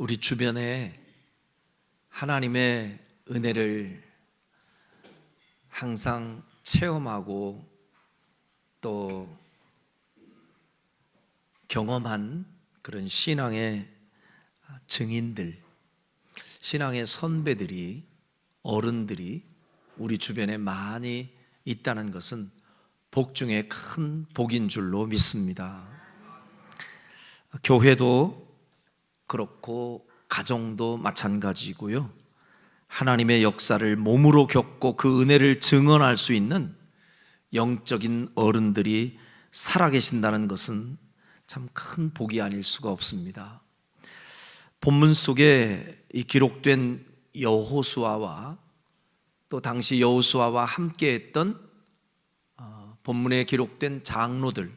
우리 주변에 하나님의 은혜를 항상 체험하고 또 경험한 그런 신앙의 증인들, 신앙의 선배들이, 어른들이 우리 주변에 많이 있다는 것은 복 중에 큰 복인 줄로 믿습니다. 교회도 그렇고 가정도 마찬가지고요. 하나님의 역사를 몸으로 겪고 그 은혜를 증언할 수 있는 영적인 어른들이 살아계신다는 것은 참 큰 복이 아닐 수가 없습니다. 본문 속에 이 기록된 여호수아와 또 당시 여호수아와 함께했던 본문에 기록된 장로들,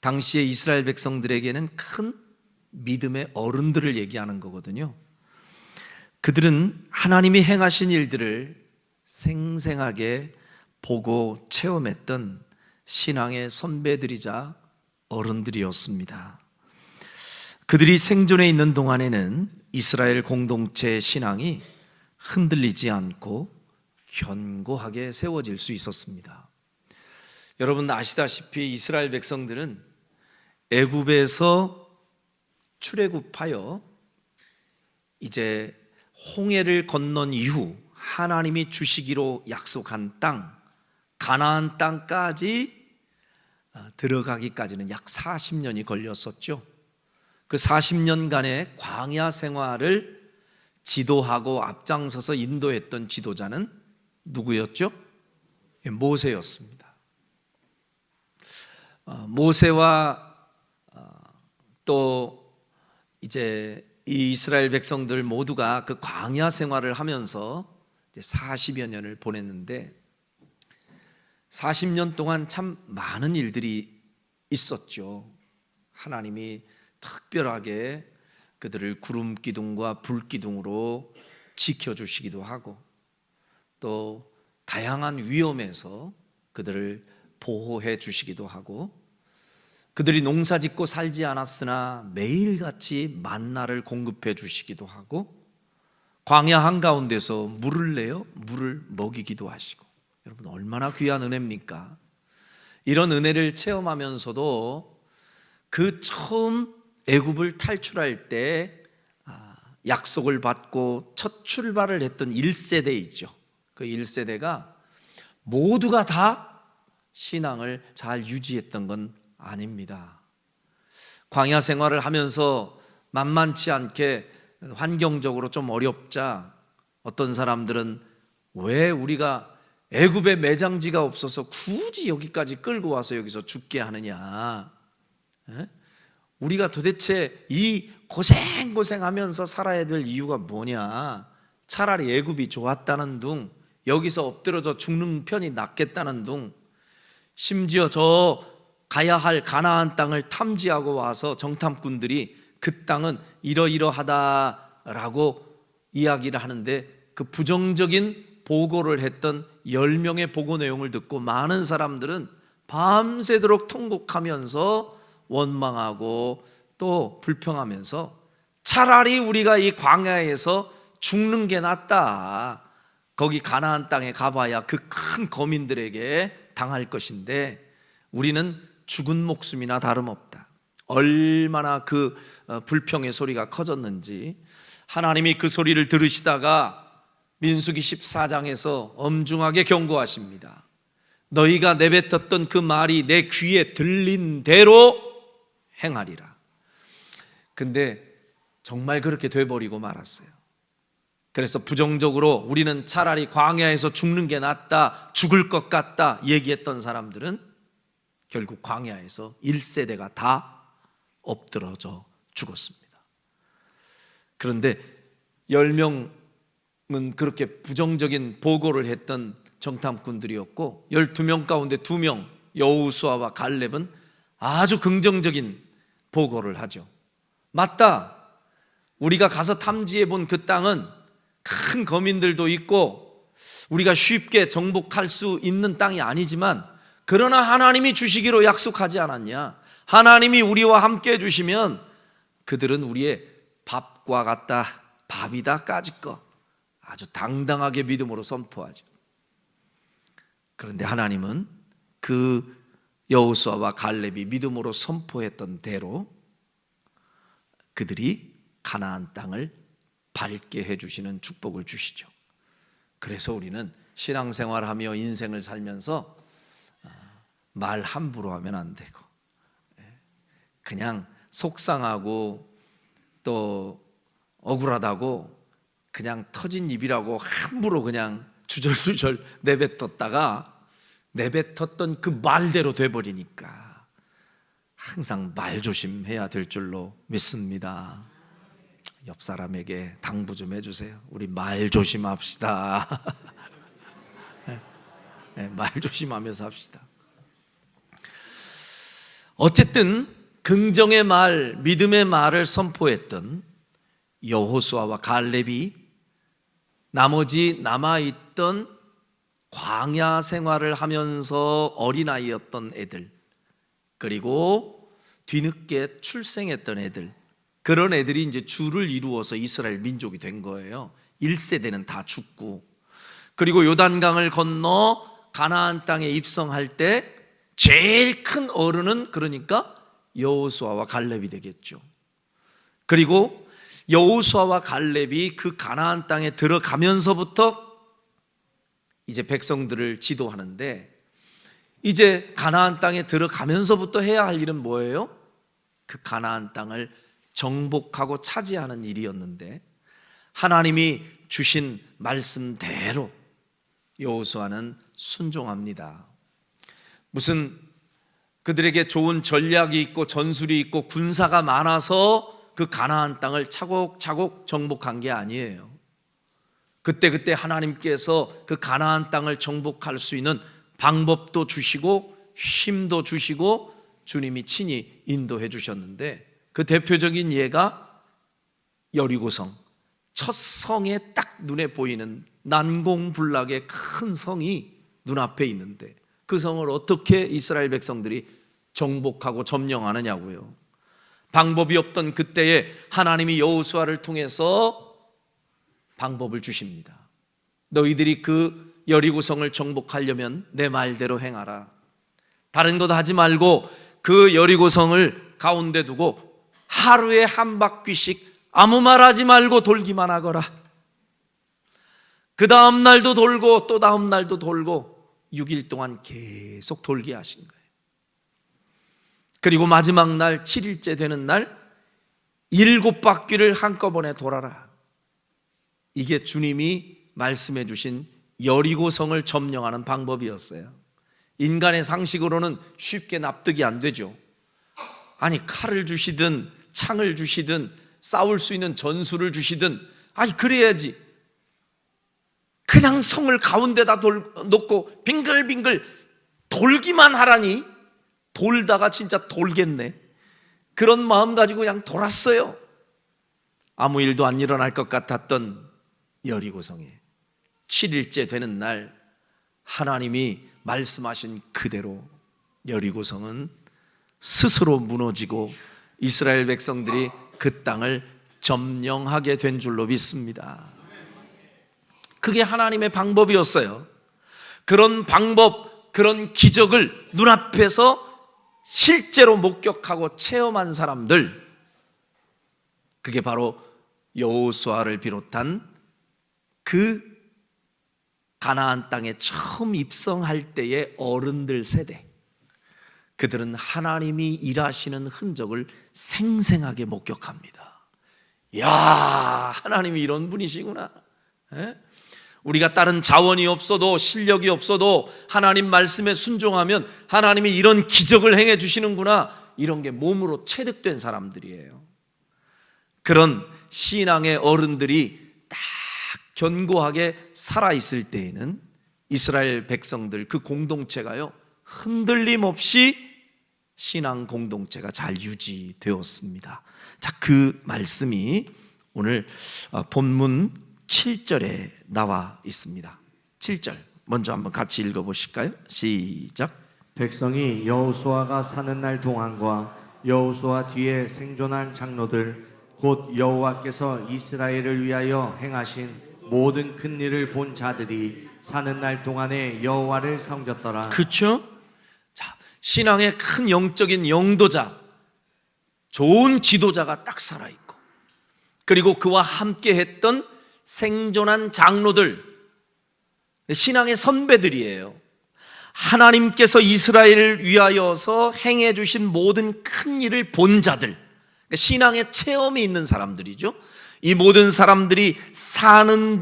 당시의 이스라엘 백성들에게는 큰 믿음의 어른들을 얘기하는 거거든요. 그들은 하나님이 행하신 일들을 생생하게 보고 체험했던 신앙의 선배들이자 어른들이었습니다. 그들이 생존해 있는 동안에는 이스라엘 공동체의 신앙이 흔들리지 않고 견고하게 세워질 수 있었습니다. 여러분 아시다시피 이스라엘 백성들은 애굽에서 출애굽하여 이제 홍해를 건넌 이후 하나님이 주시기로 약속한 땅, 가나안 땅까지 들어가기까지는 약 40년이 걸렸었죠. 그 40년간의 광야 생활을 지도하고 앞장서서 인도했던 지도자는 누구였죠? 모세였습니다. 모세와 또 이제 이 이스라엘 백성들 모두가 그 광야 생활을 하면서 이제 40여 년을 보냈는데 40년 동안 참 많은 일들이 있었죠. 하나님이 특별하게 그들을 구름 기둥과 불 기둥으로 지켜주시기도 하고 또 다양한 위험에서 그들을 보호해 주시기도 하고 그들이 농사 짓고 살지 않았으나 매일같이 만나를 공급해 주시기도 하고 광야 한가운데서 물을 내어 물을 먹이기도 하시고, 여러분 얼마나 귀한 은혜입니까? 이런 은혜를 체험하면서도 그 처음 애굽을 탈출할 때 약속을 받고 첫 출발을 했던 1세대 있죠. 그 1세대가 모두가 다 신앙을 잘 유지했던 건 아닙니다. 광야 생활을 하면서 만만치 않게 환경적으로 좀 어렵자 어떤 사람들은 왜 우리가 애굽에 매장지가 없어서 굳이 여기까지 끌고 와서 여기서 죽게 하느냐, 우리가 도대체 이 고생하면서 살아야 될 이유가 뭐냐, 차라리 애굽이 좋았다는 둥, 여기서 엎드려져 죽는 편이 낫겠다는 둥, 심지어 저 가야 할 가나안 땅을 탐지하고 와서 정탐꾼들이 그 땅은 이러이러하다라고 이야기를 하는데 그 부정적인 보고를 했던 10명의 보고 내용을 듣고 많은 사람들은 밤새도록 통곡하면서 원망하고 또 불평하면서 차라리 우리가 이 광야에서 죽는 게 낫다, 거기 가나안 땅에 가봐야 그 큰 거민들에게 당할 것인데 우리는 죽은 목숨이나 다름없다. 얼마나 그 불평의 소리가 커졌는지 하나님이 그 소리를 들으시다가 민수기 14장에서 엄중하게 경고하십니다. 너희가 내뱉었던 그 말이 내 귀에 들린 대로 행하리라. 근데 정말 그렇게 돼버리고 말았어요. 그래서 부정적으로 우리는 차라리 광야에서 죽는 게 낫다, 죽을 것 같다 얘기했던 사람들은 결국 광야에서 1세대가 다 엎드러져 죽었습니다. 그런데 10명은 그렇게 부정적인 보고를 했던 정탐꾼들이었고 12명 가운데 2명 여호수아와 갈렙은 아주 긍정적인 보고를 하죠. 맞다, 우리가 가서 탐지해 본 그 땅은 큰 거민들도 있고 우리가 쉽게 정복할 수 있는 땅이 아니지만 그러나 하나님이 주시기로 약속하지 않았냐, 하나님이 우리와 함께 해주시면 그들은 우리의 밥과 같다, 밥이다 까짓 거 아주 당당하게 믿음으로 선포하죠. 그런데 하나님은 그 여호수아와 갈렙이 믿음으로 선포했던 대로 그들이 가나안 땅을 밟게 해주시는 축복을 주시죠. 그래서 우리는 신앙생활하며 인생을 살면서 말 함부로 하면 안 되고, 그냥 속상하고 또 억울하다고 그냥 터진 입이라고 함부로 그냥 주절주절 내뱉었던 그 말대로 돼버리니까 항상 말 조심해야 될 줄로 믿습니다. 옆 사람에게 당부 좀 해주세요. 우리 말 조심합시다. 말 조심하면서 합시다. 어쨌든 긍정의 말, 믿음의 말을 선포했던 여호수아와 갈렙이 나머지 남아있던 광야 생활을 하면서 어린아이였던 애들, 그리고 뒤늦게 출생했던 애들, 그런 애들이 이제 주를 이루어서 이스라엘 민족이 된 거예요. 1세대는 다 죽고, 그리고 요단강을 건너 가나안 땅에 입성할 때 제일 큰 어른은 그러니까 여호수아와 갈렙이 되겠죠. 그리고 여호수아와 갈렙이 그 가나안 땅에 들어가면서부터 이제 백성들을 지도하는데, 이제 가나안 땅에 들어가면서부터 해야 할 일은 뭐예요? 그 가나안 땅을 정복하고 차지하는 일이었는데, 하나님이 주신 말씀대로 여호수아는 순종합니다. 무슨 그들에게 좋은 전략이 있고 전술이 있고 군사가 많아서 그 가나안 땅을 차곡차곡 정복한 게 아니에요. 그때 하나님께서 그 가나안 땅을 정복할 수 있는 방법도 주시고 힘도 주시고 주님이 친히 인도해 주셨는데, 그 대표적인 예가 여리고성, 첫 성에 딱 눈에 보이는 난공불락의 큰 성이 눈앞에 있는데, 그 성을 어떻게 이스라엘 백성들이 정복하고 점령하느냐고요. 방법이 없던 그때에 하나님이 여호수아를 통해서 방법을 주십니다. 너희들이 그 여리고성을 정복하려면 내 말대로 행하라. 다른 것 하지 말고 그 여리고성을 가운데 두고 하루에 한 바퀴씩 아무 말 하지 말고 돌기만 하거라. 그 다음 날도 돌고 또 다음 날도 돌고 6일 동안 계속 돌게 하신 거예요. 그리고 마지막 날 7일째 되는 날 7바퀴를 한꺼번에 돌아라. 이게 주님이 말씀해 주신 여리고성을 점령하는 방법이었어요. 인간의 상식으로는 쉽게 납득이 안 되죠. 아니, 칼을 주시든 창을 주시든 싸울 수 있는 전술을 주시든, 아니 그래야지. 그냥 성을 가운데다 놓고 빙글빙글 돌기만 하라니, 돌다가 진짜 돌겠네, 그런 마음 가지고 그냥 돌았어요. 아무 일도 안 일어날 것 같았던 여리고성에 7일째 되는 날 하나님이 말씀하신 그대로 여리고성은 스스로 무너지고 이스라엘 백성들이 그 땅을 점령하게 된 줄로 믿습니다. 그게 하나님의 방법이었어요. 그런 방법, 그런 기적을 눈앞에서 실제로 목격하고 체험한 사람들, 그게 바로 여호수아를 비롯한 그 가나안 땅에 처음 입성할 때의 어른들 세대, 그들은 하나님이 일하시는 흔적을 생생하게 목격합니다. 이야, 하나님이 이런 분이시구나. 우리가 다른 자원이 없어도 실력이 없어도 하나님 말씀에 순종하면 하나님이 이런 기적을 행해 주시는구나, 이런 게 몸으로 체득된 사람들이에요. 그런 신앙의 어른들이 딱 견고하게 살아있을 때에는 이스라엘 백성들 그 공동체가요, 흔들림 없이 신앙 공동체가 잘 유지되었습니다. 자, 그 말씀이 오늘 본문 7절에 나와 있습니다. 7절 먼저 한번 같이 읽어보실까요? 시작. 백성이 여호수아가 사는 날 동안과 여호수아 뒤에 생존한 장로들 곧 여호와께서 이스라엘을 위하여 행하신 모든 큰 일을 본 자들이 사는 날 동안에 여호와를 섬겼더라. 그렇죠? 자, 신앙의 큰 영적인 영도자, 좋은 지도자가 딱 살아있고, 그리고 그와 함께 했던 생존한 장로들, 신앙의 선배들이에요. 하나님께서 이스라엘을 위하여서 행해 주신 모든 큰 일을 본 자들, 신앙의 체험이 있는 사람들이죠. 이 모든 사람들이 사는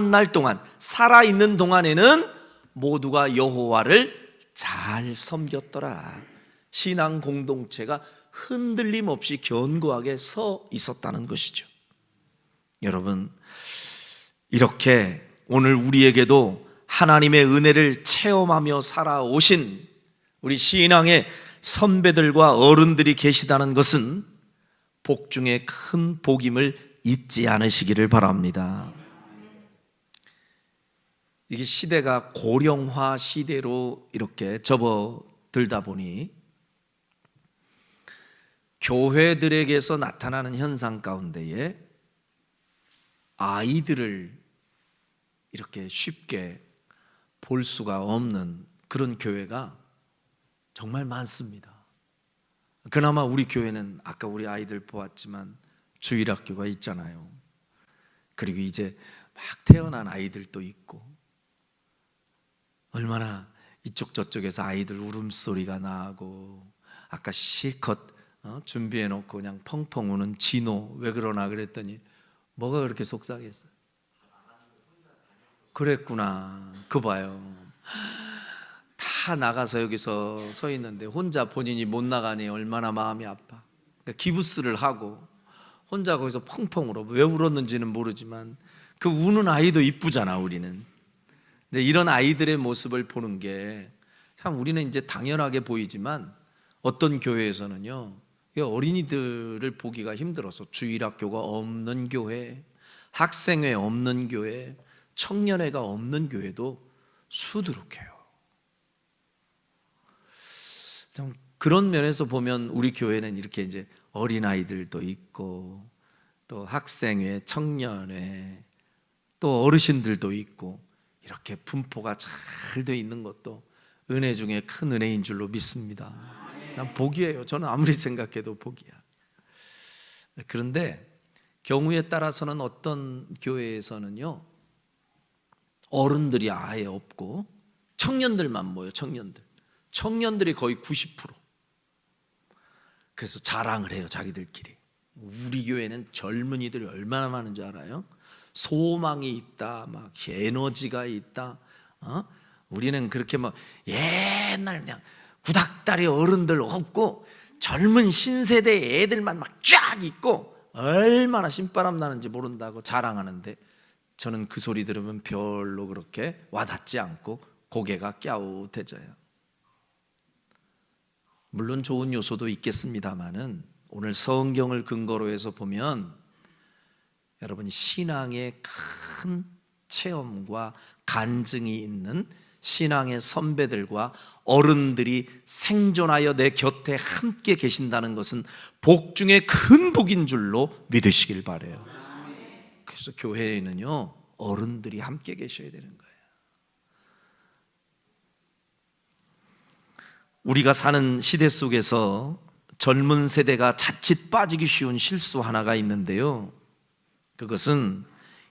날 동안, 살아있는 동안에는 모두가 여호와를 잘 섬겼더라. 신앙 공동체가 흔들림 없이 견고하게 서 있었다는 것이죠. 여러분, 이렇게 오늘 우리에게도 하나님의 은혜를 체험하며 살아오신 우리 신앙의 선배들과 어른들이 계시다는 것은 복 중에 큰 복임을 잊지 않으시기를 바랍니다. 이게 시대가 고령화 시대로 이렇게 접어들다 보니 교회들에게서 나타나는 현상 가운데에 아이들을 이렇게 쉽게 볼 수가 없는 그런 교회가 정말 많습니다. 그나마 우리 교회는 아까 우리 아이들 보았지만 주일학교가 있잖아요. 그리고 이제 막 태어난 아이들도 있고, 얼마나 이쪽 저쪽에서 아이들 울음소리가 나고, 아까 실컷 준비해놓고 그냥 펑펑 우는 진호 왜 그러나 그랬더니 뭐가 그렇게 속상했어요? 그랬구나. 그 봐요. 다 나가서 여기서 서 있는데 혼자 본인이 못 나가니 얼마나 마음이 아파. 그러니까 기부스를 하고 혼자 거기서 펑펑 울어. 왜 울었는지는 모르지만 그 우는 아이도 이쁘잖아, 우리는. 근데 이런 아이들의 모습을 보는 게 참 우리는 이제 당연하게 보이지만 어떤 교회에서는요, 어린이들을 보기가 힘들어서 주일학교가 없는 교회, 학생회 없는 교회, 청년회가 없는 교회도 수두룩해요. 그런 면에서 보면 우리 교회는 이렇게 이제 어린아이들도 있고 또 학생회, 청년회, 또 어르신들도 있고 이렇게 분포가 잘 돼 있는 것도 은혜 중에 큰 은혜인 줄로 믿습니다. 난 복이에요. 저는 아무리 생각해도 복이야. 그런데 경우에 따라서는 어떤 교회에서는요, 어른들이 아예 없고 청년들만 모여. 청년들이 거의 90%. 그래서 자랑을 해요, 자기들끼리. 우리 교회는 젊은이들이 얼마나 많은 줄 알아요? 소망이 있다, 막 에너지가 있다. 우리는 그렇게 뭐 옛날 그냥 구닥다리 어른들 없고 젊은 신세대 애들만 막 쫙 있고 얼마나 신바람 나는지 모른다고 자랑하는데, 저는 그 소리 들으면 별로 그렇게 와닿지 않고 고개가 갸웃해져요. 물론 좋은 요소도 있겠습니다만은 오늘 성경을 근거로 해서 보면 여러분, 신앙의 큰 체험과 간증이 있는 신앙의 선배들과 어른들이 생존하여 내 곁에 함께 계신다는 것은 복 중에 큰 복인 줄로 믿으시길 바라요. 그래서 교회에는요, 어른들이 함께 계셔야 되는 거예요. 우리가 사는 시대 속에서 젊은 세대가 자칫 빠지기 쉬운 실수 하나가 있는데요, 그것은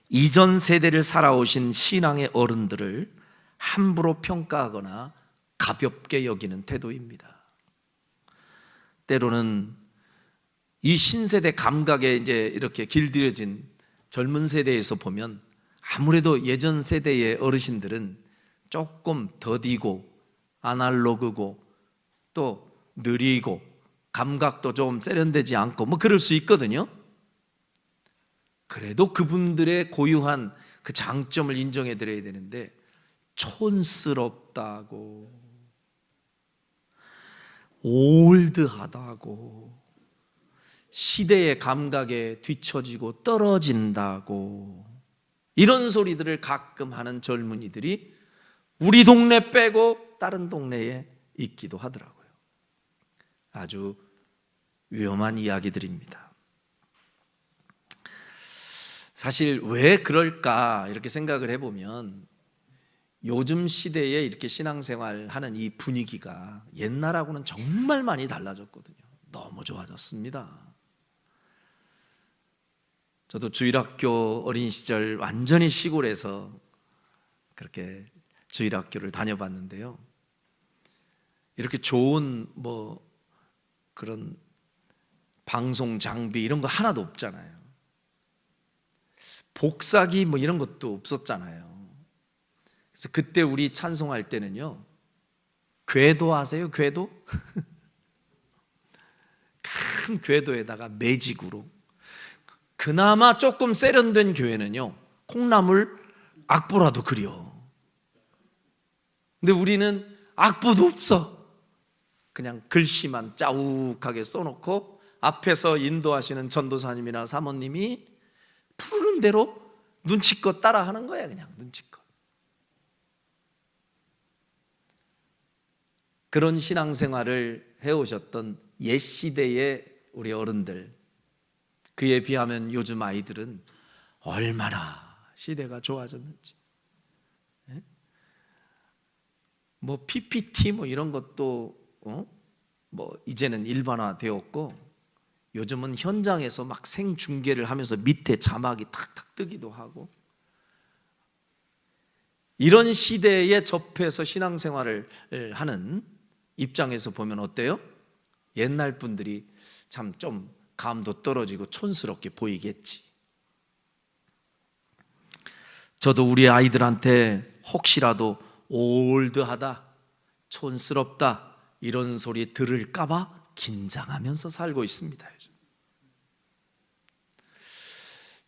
이전 세대를 살아오신 신앙의 어른들을 함부로 평가하거나 가볍게 여기는 태도입니다. 때로는 이 신세대 감각에 이제 이렇게 길들여진 젊은 세대에서 보면 아무래도 예전 세대의 어르신들은 조금 더디고 아날로그고 또 느리고 감각도 좀 세련되지 않고 뭐 그럴 수 있거든요. 그래도 그분들의 고유한 그 장점을 인정해 드려야 되는데, 촌스럽다고, 올드하다고, 시대의 감각에 뒤처지고 떨어진다고, 이런 소리들을 가끔 하는 젊은이들이 우리 동네 빼고 다른 동네에 있기도 하더라고요. 아주 위험한 이야기들입니다. 사실 왜 그럴까 이렇게 생각을 해보면 요즘 시대에 이렇게 신앙생활 하는 이 분위기가 옛날하고는 정말 많이 달라졌거든요. 너무 좋아졌습니다. 저도 주일학교 어린 시절 완전히 시골에서 그렇게 주일학교를 다녀봤는데요. 이렇게 좋은 그런 방송 장비 이런 거 하나도 없잖아요. 복사기 이런 것도 없었잖아요. 그래서 그때 우리 찬송할 때는요, 궤도 아세요? 궤도? 큰 궤도에다가 매직으로, 그나마 조금 세련된 교회는요 콩나물 악보라도 그려. 근데 우리는 악보도 없어. 그냥 글씨만 짜욱하게 써놓고 앞에서 인도하시는 전도사님이나 사모님이 부르는 대로 눈치껏 따라하는 거야. 그냥 눈치껏. 그런 신앙생활을 해오셨던 옛 시대의 우리 어른들, 그에 비하면 요즘 아이들은 얼마나 시대가 좋아졌는지. PPT 이런 것도 이제는 일반화되었고, 요즘은 현장에서 막 생중계를 하면서 밑에 자막이 탁탁 뜨기도 하고, 이런 시대에 접해서 신앙생활을 하는 입장에서 보면 어때요? 옛날 분들이 참 좀 감도 떨어지고 촌스럽게 보이겠지. 저도 우리 아이들한테 혹시라도 올드하다, 촌스럽다 이런 소리 들을까봐 긴장하면서 살고 있습니다. 요즘.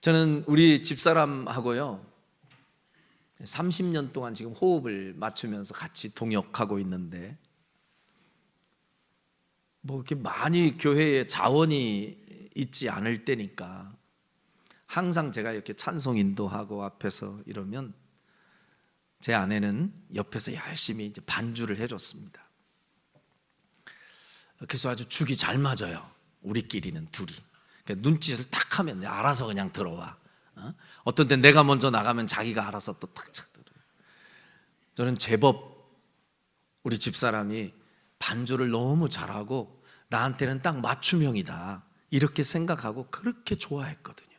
저는 우리 집사람하고요 30년 동안 지금 호흡을 맞추면서 같이 동역하고 있는데, 이렇게 많이 교회에 자원이 있지 않을 때니까 항상 제가 이렇게 찬송 인도하고 앞에서 이러면 제 아내는 옆에서 열심히 이제 반주를 해줬습니다. 그래서 아주 죽이 잘 맞아요. 우리끼리는 둘이. 그러니까 눈짓을 딱 하면 알아서 그냥 들어와. 어떤 때 내가 먼저 나가면 자기가 알아서 또 탁 들어요. 저는 제법 우리 집사람이 반주를 너무 잘하고 나한테는 딱 맞춤형이다 이렇게 생각하고 그렇게 좋아했거든요.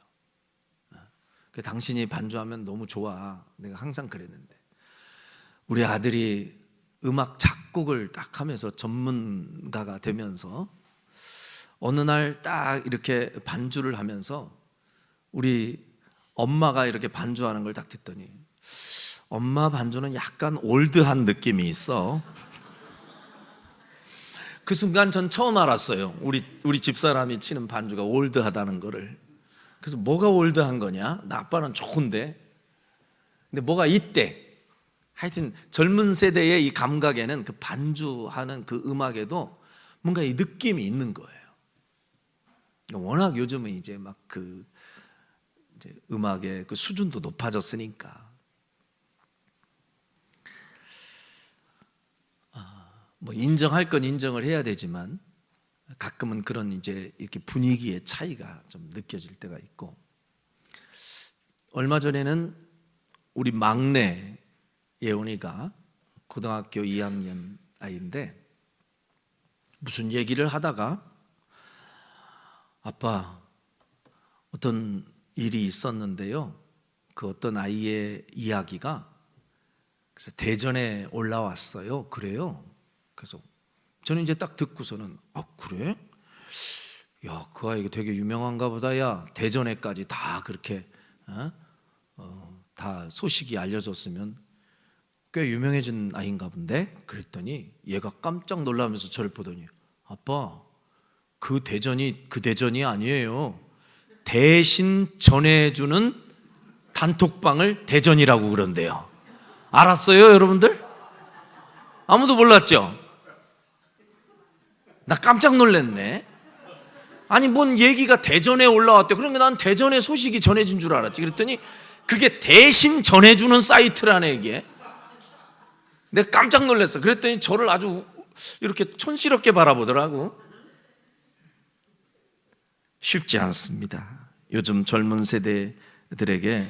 당신이 반주하면 너무 좋아, 내가 항상 그랬는데, 우리 아들이 음악 작곡을 딱 하면서 전문가가 되면서 어느 날 딱 이렇게 반주를 하면서 우리 엄마가 이렇게 반주하는 걸 딱 듣더니, 엄마 반주는 약간 올드한 느낌이 있어. 그 순간 전 처음 알았어요. 우리 집사람이 치는 반주가 올드하다는 거를. 그래서 뭐가 올드한 거냐? 나 아빠는 좋은데. 근데 뭐가 있대. 하여튼 젊은 세대의 이 감각에는 그 반주하는 그 음악에도 뭔가 이 느낌이 있는 거예요. 워낙 요즘은 이제 막 이제 음악의 그 수준도 높아졌으니까. 인정할 건 인정을 해야 되지만 가끔은 그런 이제 이렇게 분위기의 차이가 좀 느껴질 때가 있고, 얼마 전에는 우리 막내 예원이가 고등학교 2학년 아이인데 무슨 얘기를 하다가, 아빠 어떤 일이 있었는데요, 그 어떤 아이의 이야기가 그래서 대전에 올라왔어요. 그래요? 그래서 저는 이제 딱 듣고서는, 그래? 야, 그 아이가 되게 유명한가 보다. 야, 대전에까지 다 그렇게 다 소식이 알려졌으면 꽤 유명해진 아이인가 본데? 그랬더니 얘가 깜짝 놀라면서 저를 보더니, 아빠, 그 대전이 아니에요. 대신 전해주는 단톡방을 대전이라고 그런대요. 알았어요, 여러분들? 아무도 몰랐죠? 나 깜짝 놀랐네. 아니, 뭔 얘기가 대전에 올라왔대. 그러니까 난 대전에 소식이 전해진 줄 알았지. 그랬더니 그게 대신 전해주는 사이트라네, 이게. 내가 깜짝 놀랐어. 그랬더니 저를 아주 이렇게 촌스럽게 바라보더라고. 쉽지 않습니다. 요즘 젊은 세대 세대들에게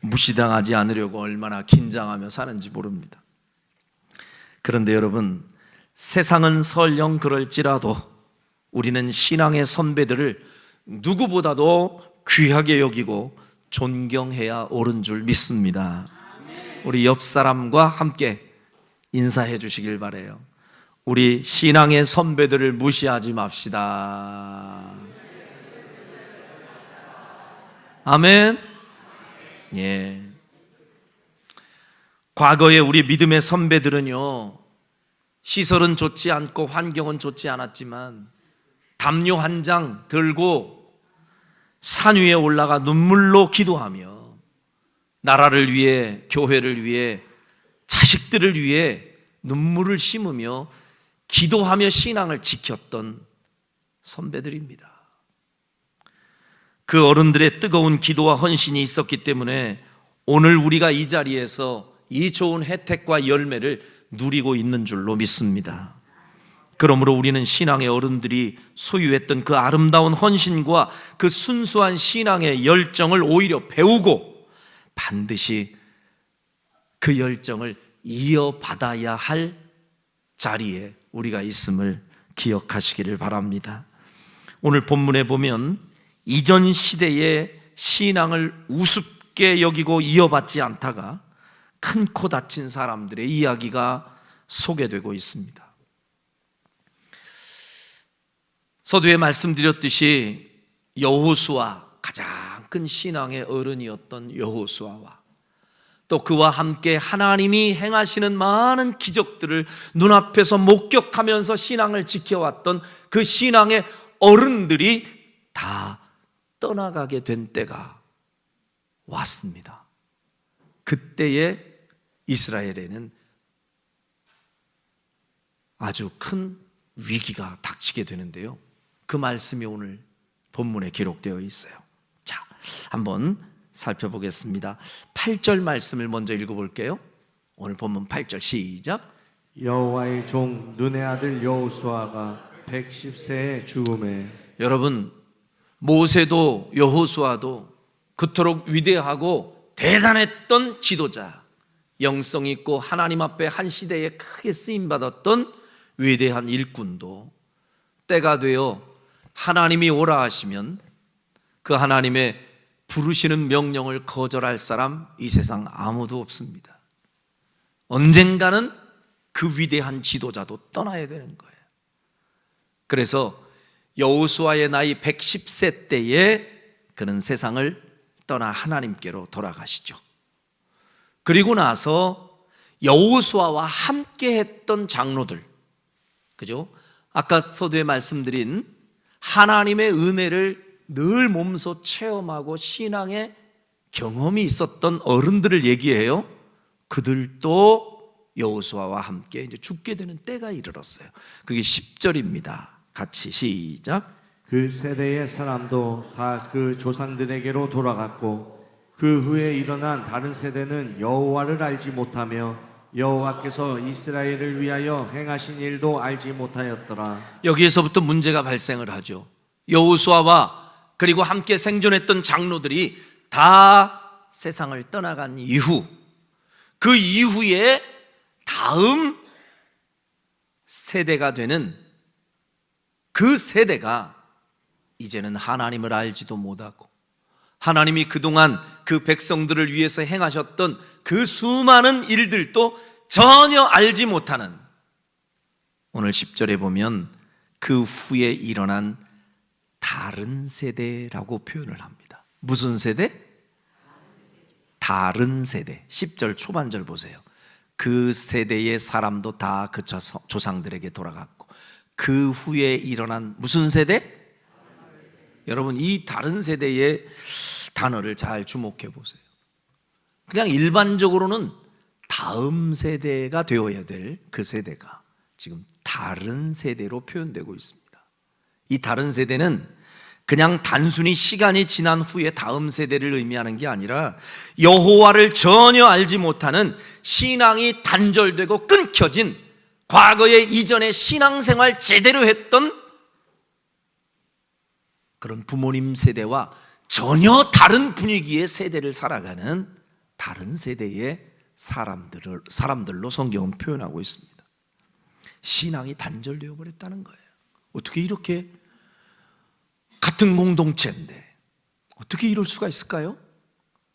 무시당하지 않으려고 얼마나 긴장하며 사는지 모릅니다. 그런데 여러분, 세상은 설령 그럴지라도 우리는 신앙의 선배들을 누구보다도 귀하게 여기고 존경해야 옳은 줄 믿습니다. 우리 옆 사람과 함께 인사해 주시길 바라요. 우리 신앙의 선배들을 무시하지 맙시다. 아멘. 예. 과거에 우리 믿음의 선배들은요, 시설은 좋지 않고 환경은 좋지 않았지만 담요 한 장 들고 산 위에 올라가 눈물로 기도하며 나라를 위해, 교회를 위해, 자식들을 위해 눈물을 심으며 기도하며 신앙을 지켰던 선배들입니다. 그 어른들의 뜨거운 기도와 헌신이 있었기 때문에 오늘 우리가 이 자리에서 이 좋은 혜택과 열매를 누리고 있는 줄로 믿습니다. 그러므로 우리는 신앙의 어른들이 소유했던 그 아름다운 헌신과 그 순수한 신앙의 열정을 오히려 배우고 반드시 그 열정을 이어받아야 할 자리에 우리가 있음을 기억하시기를 바랍니다. 오늘 본문에 보면 이전 시대의 신앙을 우습게 여기고 이어받지 않다가 큰 코 다친 사람들의 이야기가 소개되고 있습니다. 서두에 말씀드렸듯이 여호수아, 가장 큰 신앙의 어른이었던 여호수아와 또 그와 함께 하나님이 행하시는 많은 기적들을 눈앞에서 목격하면서 신앙을 지켜왔던 그 신앙의 어른들이 다 떠나가게 된 때가 왔습니다. 그때에 이스라엘에는 아주 큰 위기가 닥치게 되는데요, 그 말씀이 오늘 본문에 기록되어 있어요. 자, 한번 살펴보겠습니다. 8절 말씀을 먼저 읽어볼게요. 오늘 본문 8절 시작. 여호와의 종 눈의 아들 여호수아가 110세에 죽음에. 여러분, 모세도 여호수아도 그토록 위대하고 대단했던 지도자, 영성 있고 하나님 앞에 한 시대에 크게 쓰임받았던 위대한 일꾼도 때가 되어 하나님이 오라 하시면 그 하나님의 부르시는 명령을 거절할 사람 이 세상 아무도 없습니다. 언젠가는 그 위대한 지도자도 떠나야 되는 거예요. 그래서 여호수아의 나이 110세 때에 그는 세상을 떠나 하나님께로 돌아가시죠. 그리고 나서 여호수아와 함께 했던 장로들, 그죠? 아까 서두에 말씀드린 하나님의 은혜를 늘 몸소 체험하고 신앙의 경험이 있었던 어른들을 얘기해요. 그들도 여호수아와 함께 이제 죽게 되는 때가 이르렀어요. 그게 10절입니다. 같이 시작. 그 세대의 사람도 다 그 조상들에게로 돌아갔고 그 후에 일어난 다른 세대는 여호와를 알지 못하며 여호와께서 이스라엘을 위하여 행하신 일도 알지 못하였더라. 여기에서부터 문제가 발생을 하죠. 여호수아와 그리고 함께 생존했던 장로들이 다 세상을 떠나간 이후, 그 이후에 다음 세대가 되는 그 세대가 이제는 하나님을 알지도 못하고 하나님이 그동안 그 백성들을 위해서 행하셨던 그 수많은 일들도 전혀 알지 못하는, 오늘 10절에 보면 그 후에 일어난 다른 세대라고 표현을 합니다. 무슨 세대? 다른 세대. 10절 초반절 보세요. 그 세대의 사람도 다 그 조상들에게 돌아갔고 그 후에 일어난 무슨 세대? 여러분, 이 다른 세대의 단어를 잘 주목해 보세요. 그냥 일반적으로는 다음 세대가 되어야 될 그 세대가 지금 다른 세대로 표현되고 있습니다. 이 다른 세대는 그냥 단순히 시간이 지난 후에 다음 세대를 의미하는 게 아니라 여호와를 전혀 알지 못하는, 신앙이 단절되고 끊겨진, 과거에 이전에 신앙생활 제대로 했던 그런 부모님 세대와 전혀 다른 분위기의 세대를 살아가는 다른 세대의 사람들로 성경은 표현하고 있습니다. 신앙이 단절되어 버렸다는 거예요. 어떻게 이렇게 같은 공동체인데 어떻게 이럴 수가 있을까요?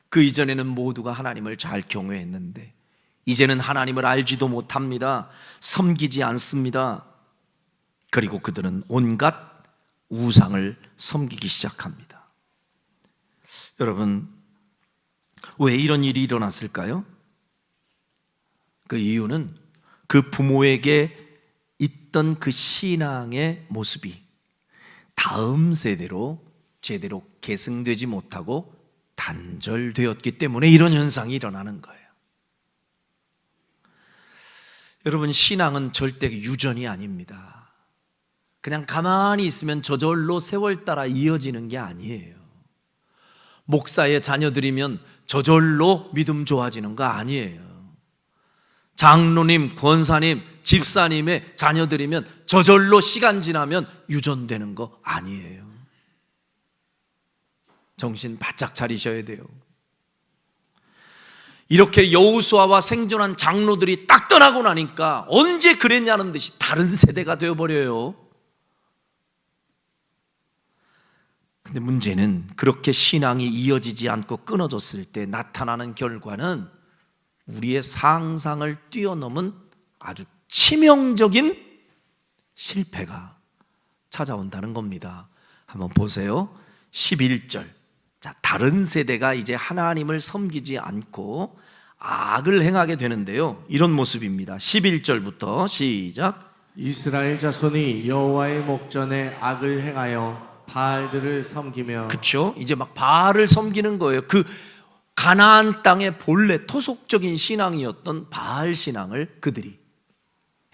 그 이전에는 모두가 하나님을 잘 경외했는데 이제는 하나님을 알지도 못합니다. 섬기지 않습니다. 그리고 그들은 온갖 우상을 섬기기 시작합니다. 여러분, 왜 이런 일이 일어났을까요? 그 이유는 그 부모에게 있던 그 신앙의 모습이 다음 세대로 제대로 계승되지 못하고 단절되었기 때문에 이런 현상이 일어나는 거예요. 여러분, 신앙은 절대 유전이 아닙니다. 그냥 가만히 있으면 저절로 세월 따라 이어지는 게 아니에요. 목사의 자녀들이면 저절로 믿음 좋아지는 거 아니에요. 장로님, 권사님, 집사님의 자녀들이면 저절로 시간 지나면 유전되는 거 아니에요. 정신 바짝 차리셔야 돼요. 이렇게 여호수아와 생존한 장로들이 딱 떠나고 나니까 언제 그랬냐는 듯이 다른 세대가 되어버려요. 근데 문제는 그렇게 신앙이 이어지지 않고 끊어졌을 때 나타나는 결과는 우리의 상상을 뛰어넘은 아주 치명적인 실패가 찾아온다는 겁니다. 한번 보세요. 11절. 자, 다른 세대가 이제 하나님을 섬기지 않고 악을 행하게 되는데요. 이런 모습입니다. 11절부터 시작. 이스라엘 자손이 여호와의 목전에 악을 행하여 바알들을 섬기며. 그렇죠? 이제 막 바알을 섬기는 거예요. 그 가나안 땅의 본래 토속적인 신앙이었던 바알 신앙을 그들이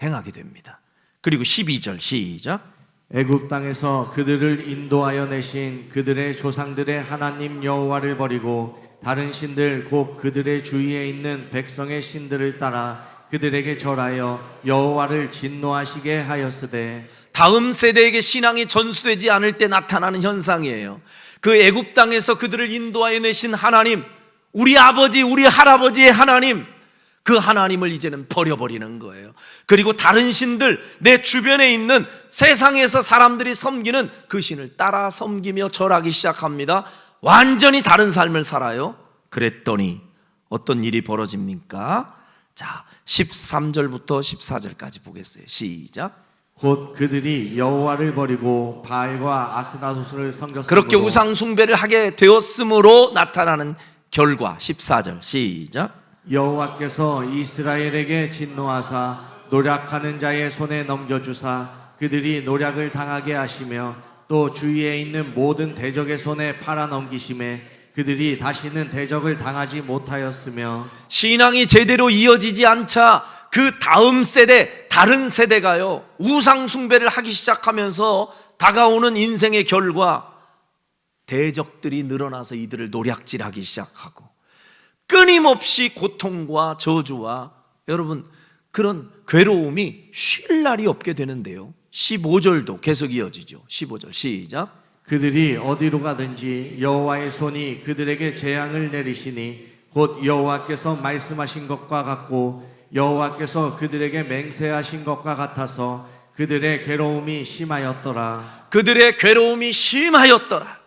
행하게 됩니다. 그리고 12절 시작. 애굽 땅에서 그들을 인도하여 내신 그들의 조상들의 하나님 여호와를 버리고 다른 신들 곧 그들의 주위에 있는 백성의 신들을 따라 그들에게 절하여 여호와를 진노하시게 하였으되. 다음 세대에게 신앙이 전수되지 않을 때 나타나는 현상이에요. 그 애굽 땅에서 그들을 인도하여 내신 하나님, 우리 아버지, 우리 할아버지의 하나님, 그 하나님을 이제는 버려버리는 거예요. 그리고 다른 신들, 내 주변에 있는 세상에서 사람들이 섬기는 그 신을 따라 섬기며 절하기 시작합니다. 완전히 다른 삶을 살아요. 그랬더니 어떤 일이 벌어집니까? 자, 13절부터 14절까지 보겠어요. 시작. 곧 그들이 여호와를 버리고 바알과 아스나소스를 섬겼으므로. 그렇게 우상 숭배를 하게 되었으므로 나타나는 결과. 14절 시작. 여호와께서 이스라엘에게 진노하사 노략하는 자의 손에 넘겨주사 그들이 노략을 당하게 하시며 또 주위에 있는 모든 대적의 손에 팔아넘기심에 그들이 다시는 대적을 당하지 못하였으며. 신앙이 제대로 이어지지 않자 그 다음 세대, 다른 세대가요 우상 숭배를 하기 시작하면서 다가오는 인생의 결과, 대적들이 늘어나서 이들을 노략질하기 시작하고 끊임없이 고통과 저주와 여러분 그런 괴로움이 쉴 날이 없게 되는데요. 15절도 계속 이어지죠. 15절 시작. 그들이 어디로 가든지 여호와의 손이 그들에게 재앙을 내리시니 곧 여호와께서 말씀하신 것과 같고 여호와께서 그들에게 맹세하신 것과 같아서 그들의 괴로움이 심하였더라. 그들의 괴로움이 심하였더라.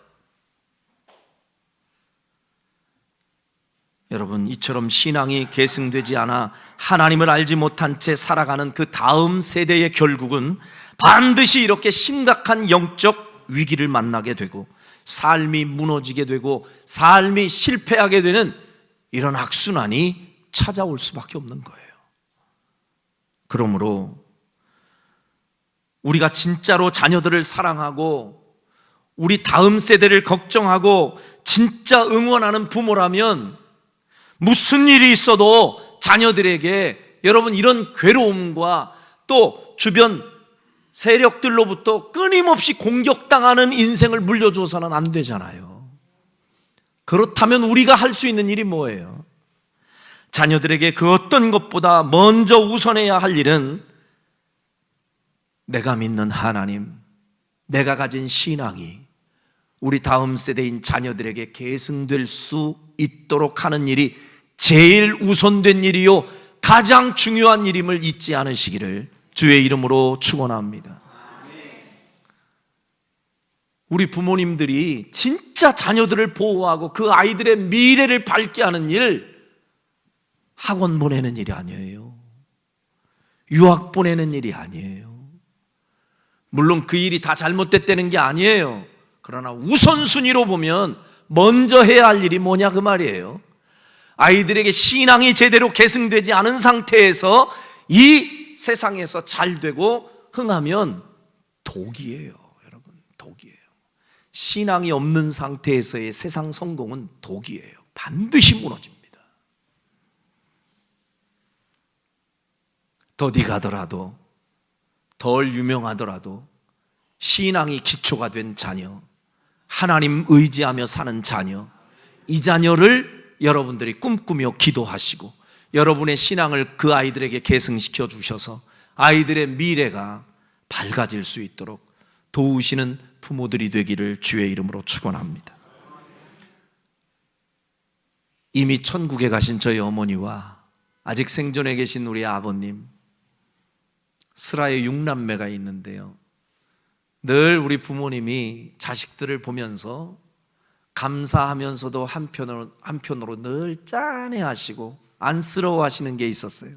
여러분, 이처럼 신앙이 계승되지 않아 하나님을 알지 못한 채 살아가는 그 다음 세대의 결국은 반드시 이렇게 심각한 영적 위기를 만나게 되고 삶이 무너지게 되고 삶이 실패하게 되는 이런 악순환이 찾아올 수밖에 없는 거예요. 그러므로 우리가 진짜로 자녀들을 사랑하고 우리 다음 세대를 걱정하고 진짜 응원하는 부모라면 무슨 일이 있어도 자녀들에게 여러분 이런 괴로움과 또 주변 세력들로부터 끊임없이 공격당하는 인생을 물려줘서는 안 되잖아요. 그렇다면 우리가 할 수 있는 일이 뭐예요? 자녀들에게 그 어떤 것보다 먼저 우선해야 할 일은 내가 믿는 하나님, 내가 가진 신앙이 우리 다음 세대인 자녀들에게 계승될 수 있도록 하는 일이 제일 우선된 일이요 가장 중요한 일임을 잊지 않으시기를 주의 이름으로 축원합니다. 우리 부모님들이 진짜 자녀들을 보호하고 그 아이들의 미래를 밝게 하는 일, 학원 보내는 일이 아니에요. 유학 보내는 일이 아니에요. 물론 그 일이 다 잘못됐다는 게 아니에요. 그러나 우선순위로 보면 먼저 해야 할 일이 뭐냐 그 말이에요. 아이들에게 신앙이 제대로 계승되지 않은 상태에서 이 세상에서 잘 되고 흥하면 독이에요. 여러분, 독이에요. 신앙이 없는 상태에서의 세상 성공은 독이에요. 반드시 무너집니다. 더디 가더라도, 덜 유명하더라도 신앙이 기초가 된 자녀, 하나님 의지하며 사는 자녀, 이 자녀를 여러분들이 꿈꾸며 기도하시고 여러분의 신앙을 그 아이들에게 계승시켜 주셔서 아이들의 미래가 밝아질 수 있도록 도우시는 부모들이 되기를 주의 이름으로 축원합니다. 이미 천국에 가신 저희 어머니와 아직 생존해 계신 우리 아버님, 슬하의 6남매가 있는데요, 늘 우리 부모님이 자식들을 보면서 감사하면서도 한편으로 늘 짠해하시고 안쓰러워하시는 게 있었어요.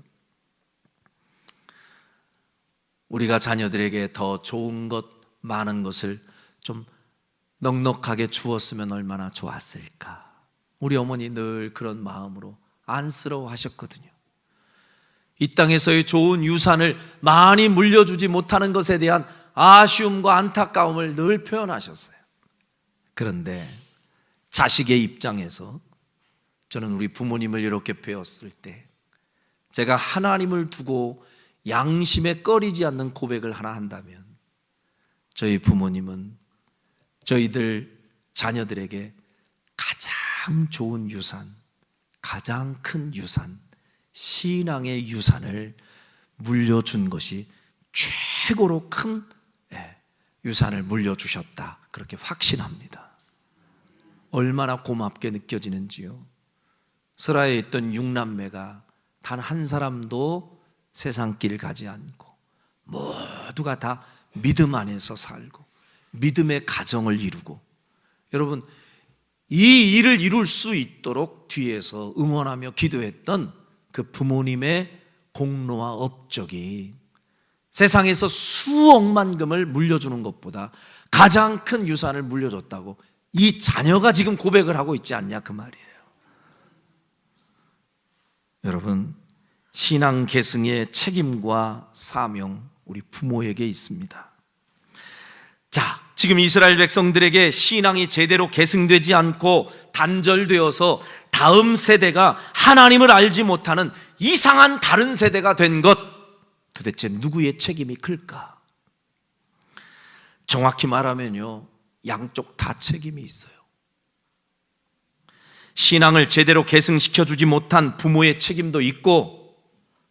우리가 자녀들에게 더 좋은 것, 많은 것을 좀 넉넉하게 주었으면 얼마나 좋았을까. 우리 어머니 늘 그런 마음으로 안쓰러워하셨거든요. 이 땅에서의 좋은 유산을 많이 물려주지 못하는 것에 대한 아쉬움과 안타까움을 늘 표현하셨어요. 그런데 자식의 입장에서 저는 우리 부모님을 이렇게 배웠을 때 제가 하나님을 두고 양심에 꺼리지 않는 고백을 하나 한다면 저희 부모님은 저희들 자녀들에게 가장 좋은 유산, 가장 큰 유산, 신앙의 유산을 물려준 것이 최고로 큰 유산을 물려주셨다, 그렇게 확신합니다. 얼마나 고맙게 느껴지는지요. 스라에 있던 6남매가 단 한 사람도 세상길 가지 않고 모두가 다 믿음 안에서 살고 믿음의 가정을 이루고, 여러분, 이 일을 이룰 수 있도록 뒤에서 응원하며 기도했던 그 부모님의 공로와 업적이 세상에서 수억만금을 물려주는 것보다 가장 큰 유산을 물려줬다고 이 자녀가 지금 고백을 하고 있지 않냐 그 말이에요. 여러분, 신앙 계승의 책임과 사명 우리 부모에게 있습니다. 자, 지금 이스라엘 백성들에게 신앙이 제대로 계승되지 않고 단절되어서 다음 세대가 하나님을 알지 못하는 이상한 다른 세대가 된 것, 도대체 누구의 책임이 클까? 정확히 말하면요, 양쪽 다 책임이 있어요. 신앙을 제대로 계승시켜주지 못한 부모의 책임도 있고,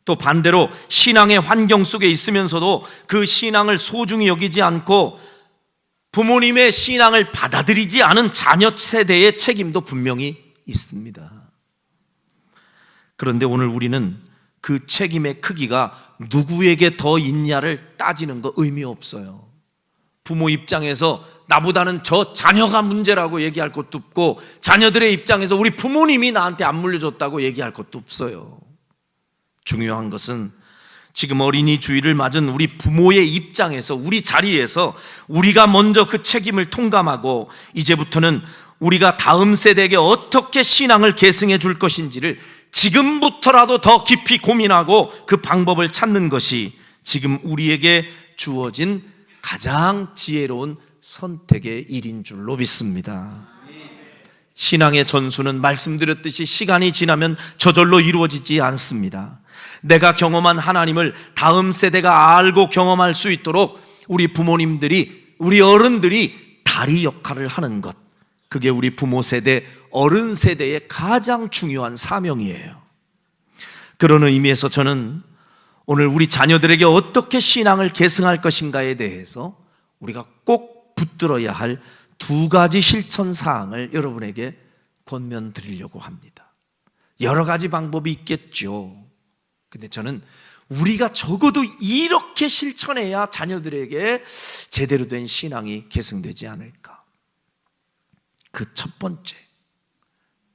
또 반대로 신앙의 환경 속에 있으면서도 그 신앙을 소중히 여기지 않고 부모님의 신앙을 받아들이지 않은 자녀 세대의 책임도 분명히 있습니다. 그런데 오늘 우리는 그 책임의 크기가 누구에게 더 있냐를 따지는 거 의미 없어요. 부모 입장에서 나보다는 저 자녀가 문제라고 얘기할 것도 없고, 자녀들의 입장에서 우리 부모님이 나한테 안 물려줬다고 얘기할 것도 없어요. 중요한 것은 지금 어린이 주일을 맞은 우리 부모의 입장에서, 우리 자리에서 우리가 먼저 그 책임을 통감하고 이제부터는 우리가 다음 세대에게 어떻게 신앙을 계승해 줄 것인지를 지금부터라도 더 깊이 고민하고 그 방법을 찾는 것이 지금 우리에게 주어진 가장 지혜로운 선택의 일인 줄로 믿습니다. 신앙의 전수는 말씀드렸듯이 시간이 지나면 저절로 이루어지지 않습니다. 내가 경험한 하나님을 다음 세대가 알고 경험할 수 있도록 우리 부모님들이, 우리 어른들이 다리 역할을 하는 것, 그게 우리 부모 세대, 어른 세대의 가장 중요한 사명이에요. 그런 의미에서 저는 오늘 우리 자녀들에게 어떻게 신앙을 계승할 것인가에 대해서 우리가 꼭 붙들어야 할 두 가지 실천 사항을 여러분에게 권면드리려고 합니다. 여러 가지 방법이 있겠죠. 근데 저는 우리가 적어도 이렇게 실천해야 자녀들에게 제대로 된 신앙이 계승되지 않을까. 그 첫 번째,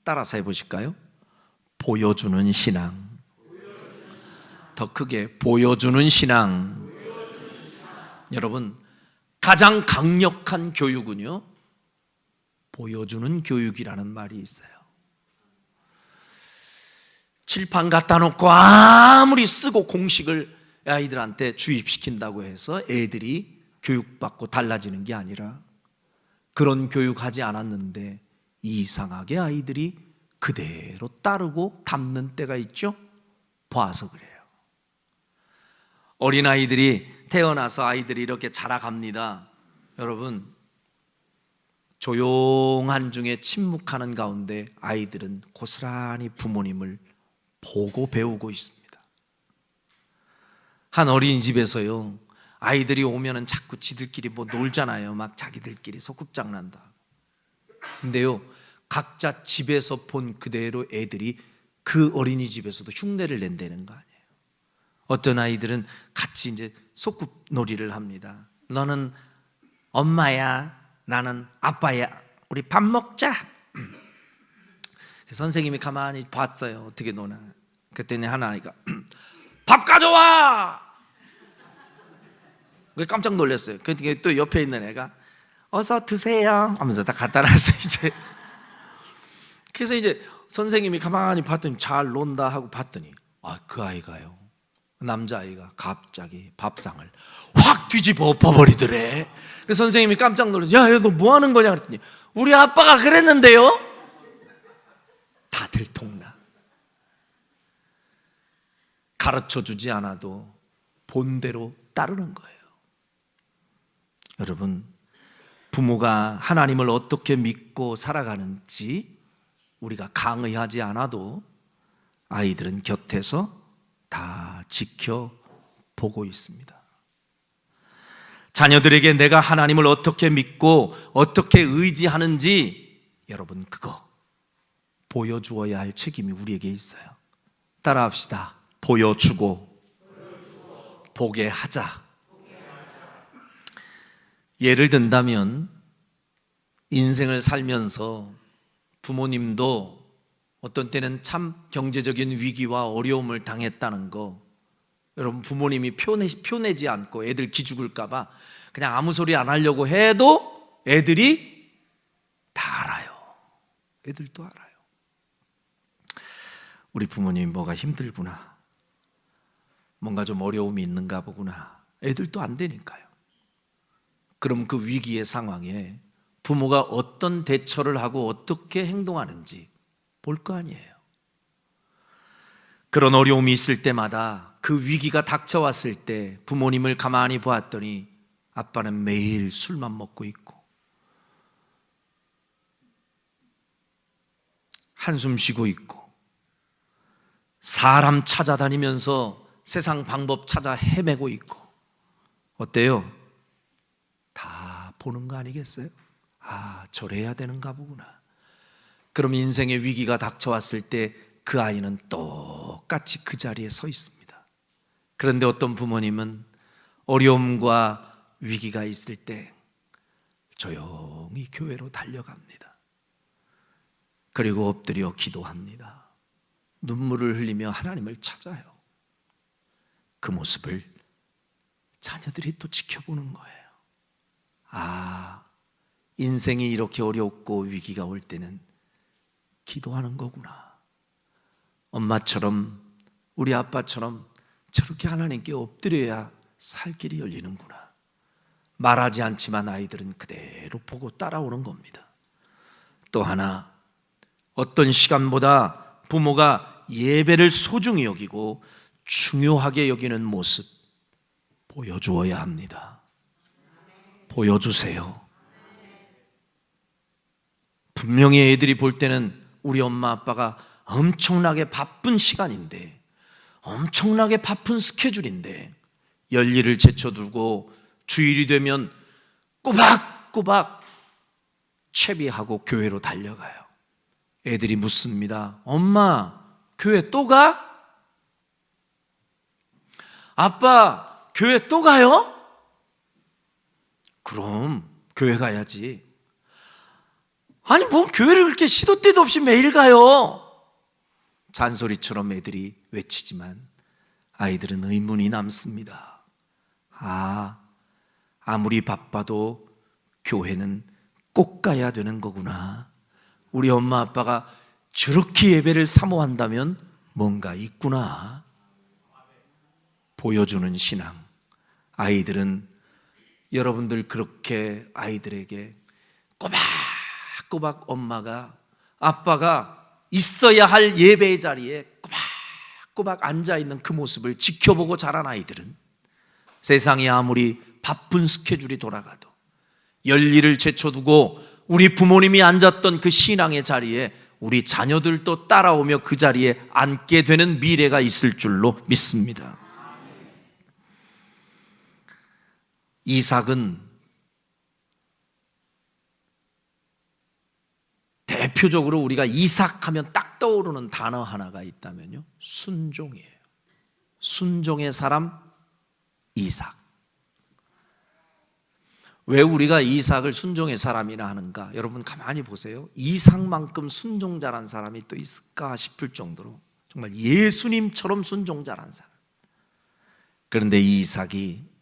따라서 해보실까요? 보여주는 신앙. 더 크게, 보여주는 신앙. 여러분, 가장 강력한 교육은요, 보여주는 교육이라는 말이 있어요. 칠판 갖다 놓고 아무리 쓰고 공식을 아이들한테 주입시킨다고 해서 애들이 교육받고 달라지는 게 아니라, 그런 교육하지 않았는데 이상하게 아이들이 그대로 따르고 닮는 때가 있죠. 봐서 그래요. 어린아이들이 태어나서 아이들이 이렇게 자라갑니다. 여러분, 조용한 중에 침묵하는 가운데 아이들은 고스란히 부모님을 보고 배우고 있습니다. 한 어린이집에서요, 아이들이 오면은 자꾸 지들끼리 뭐 놀잖아요. 막 자기들끼리 소꿉장난도 하고. 근데요, 각자 집에서 본 그대로 애들이 그 어린이집에서도 흉내를 낸다는 거 아니에요. 어떤 아이들은 같이 이제 소꿉놀이를 합니다. 너는 엄마야, 나는 아빠야, 우리 밥 먹자. 선생님이 가만히 봤어요. 어떻게 노나. 그랬더니 하나 아이가 밥 가져와. 깜짝 놀랐어요. 그러니까 또 옆에 있는 애가 어서 드세요 하면서 다 갖다 놨어요. 이제 그래서 이제 선생님이 가만히 봤더니 잘 논다 하고 봤더니 그 아이가요, 남자아이가 갑자기 밥상을 확 뒤집어 엎어버리더래. 그래서 선생님이 깜짝 놀라서 야, 너 뭐 하는 거냐 그랬더니 우리 아빠가 그랬는데요. 다 들통나. 가르쳐주지 않아도 본대로 따르는 거예요. 여러분, 부모가 하나님을 어떻게 믿고 살아가는지 우리가 강의하지 않아도 아이들은 곁에서 다 지켜보고 있습니다. 자녀들에게 내가 하나님을 어떻게 믿고 어떻게 의지하는지 여러분, 그거 보여주어야 할 책임이 우리에게 있어요. 따라합시다. 보여주고 보게 하자. 예를 든다면 인생을 살면서 부모님도 어떤 때는 참 경제적인 위기와 어려움을 당했다는 거, 여러분, 부모님이 표내지 않고 애들 기죽을까 봐 그냥 아무 소리 안 하려고 해도 애들이 다 알아요. 애들도 알아요. 우리 부모님이 뭐가 힘들구나, 뭔가 좀 어려움이 있는가 보구나. 애들도 안 되니까요. 그럼 그 위기의 상황에 부모가 어떤 대처를 하고 어떻게 행동하는지 볼 거 아니에요. 그런 어려움이 있을 때마다 그 위기가 닥쳐왔을 때 부모님을 가만히 보았더니 아빠는 매일 술만 먹고 있고 한숨 쉬고 있고 사람 찾아다니면서 세상 방법 찾아 헤매고 있고, 어때요? 다 보는 거 아니겠어요? 저래야 되는가 보구나. 그럼 인생의 위기가 닥쳐왔을 때 그 아이는 똑같이 그 자리에 서 있습니다. 그런데 어떤 부모님은 어려움과 위기가 있을 때 조용히 교회로 달려갑니다. 그리고 엎드려 기도합니다. 눈물을 흘리며 하나님을 찾아요. 그 모습을 자녀들이 또 지켜보는 거예요. 인생이 이렇게 어렵고 위기가 올 때는 기도하는 거구나. 엄마처럼, 우리 아빠처럼 저렇게 하나님께 엎드려야 살 길이 열리는구나. 말하지 않지만 아이들은 그대로 보고 따라오는 겁니다. 또 하나, 어떤 시간보다 부모가 예배를 소중히 여기고 중요하게 여기는 모습 보여주어야 합니다. 보여주세요. 분명히 애들이 볼 때는 우리 엄마 아빠가 엄청나게 바쁜 시간인데, 엄청나게 바쁜 스케줄인데 열일을 제쳐두고 주일이 되면 꼬박꼬박 채비하고 교회로 달려가요. 애들이 묻습니다. 엄마, 교회 또 가? 아빠, 교회 또 가요? 그럼 교회 가야지. 아니 뭐 교회를 그렇게 시도 때도 없이 매일 가요? 잔소리처럼 애들이 외치지만 아이들은 의문이 남습니다. 아무리 바빠도 교회는 꼭 가야 되는 거구나. 우리 엄마 아빠가 저렇게 예배를 사모한다면 뭔가 있구나. 보여주는 신앙. 아이들은 여러분들 그렇게 아이들에게 꼬박꼬박 엄마가 아빠가 있어야 할 예배의 자리에 꼬박꼬박 앉아있는 그 모습을 지켜보고 자란 아이들은 세상이 아무리 바쁜 스케줄이 돌아가도 열일을 제쳐두고 우리 부모님이 앉았던 그 신앙의 자리에 우리 자녀들도 따라오며 그 자리에 앉게 되는 미래가 있을 줄로 믿습니다. 이삭은 대표적으로 우리가 이삭하면 딱 떠오르는 단어 하나가 있다면요, 순종이에요. 순종의 사람 이삭. 왜 우리가 이삭을 순종의 사람이라 하는가? 여러분 가만히 보세요. 이삭만큼 순종자란 사람이 또 있을까 싶을 정도로 정말 예수님처럼 순종자란 사람. 그런데 이 이삭이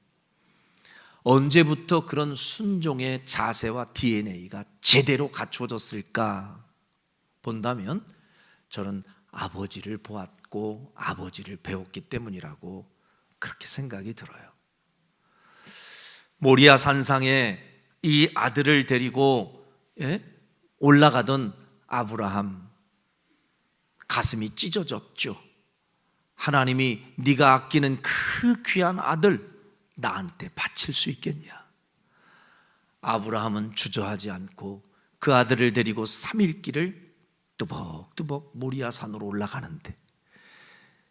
언제부터 그런 순종의 자세와 DNA가 제대로 갖춰졌을까 본다면 저는 아버지를 보았고 아버지를 배웠기 때문이라고 그렇게 생각이 들어요. 모리아 산상에 이 아들을 데리고 올라가던 아브라함, 가슴이 찢어졌죠. 하나님이 네가 아끼는 그 귀한 아들 나한테 바칠 수 있겠냐? 아브라함은 주저하지 않고 그 아들을 데리고 3일 길을 뚜벅뚜벅 모리아 산으로 올라가는데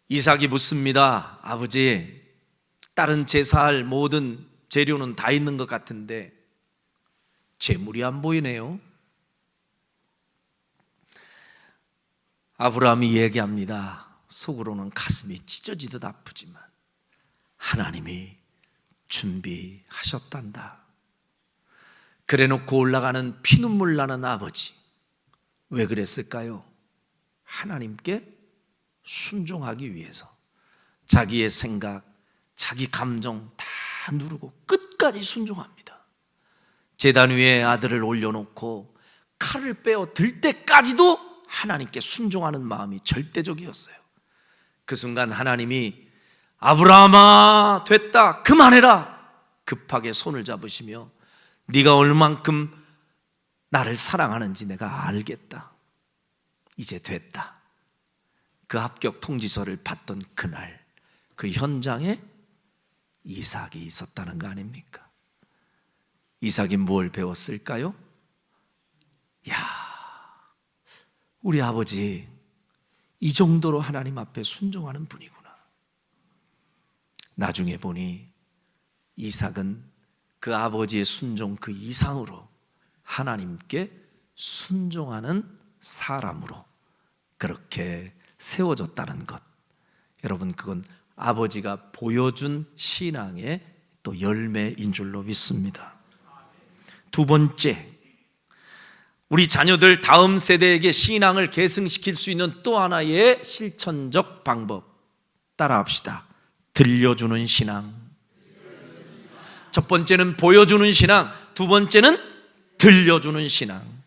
이삭이 묻습니다. 아버지, 다른 제사할 모든 재료는 다 있는 것 같은데 재물이 안 보이네요. 아브라함이 얘기합니다. 속으로는 가슴이 찢어지듯 아프지만 하나님이 준비하셨단다. 그래놓고 올라가는 피눈물 나는 아버지, 왜 그랬을까요? 하나님께 순종하기 위해서 자기의 생각, 자기 감정 다 누르고 끝까지 순종합니다. 제단 위에 아들을 올려놓고 칼을 빼어 들 때까지도 하나님께 순종하는 마음이 절대적이었어요. 그 순간 하나님이 아브라함아, 됐다, 그만해라. 급하게 손을 잡으시며 네가 얼만큼 나를 사랑하는지 내가 알겠다. 이제 됐다. 그 합격 통지서를 받던 그날 그 현장에 이삭이 있었다는 거 아닙니까? 이삭이 뭘 배웠을까요? 우리 아버지 이 정도로 하나님 앞에 순종하는 분이구나. 나중에 보니 이삭은 그 아버지의 순종 그 이상으로 하나님께 순종하는 사람으로 그렇게 세워졌다는 것. 여러분, 그건 아버지가 보여준 신앙의 또 열매인 줄로 믿습니다. 두 번째, 우리 자녀들 다음 세대에게 신앙을 계승시킬 수 있는 또 하나의 실천적 방법, 따라합시다. 들려주는 신앙. 첫 번째는 보여주는 신앙, 두 번째는 들려주는 신앙.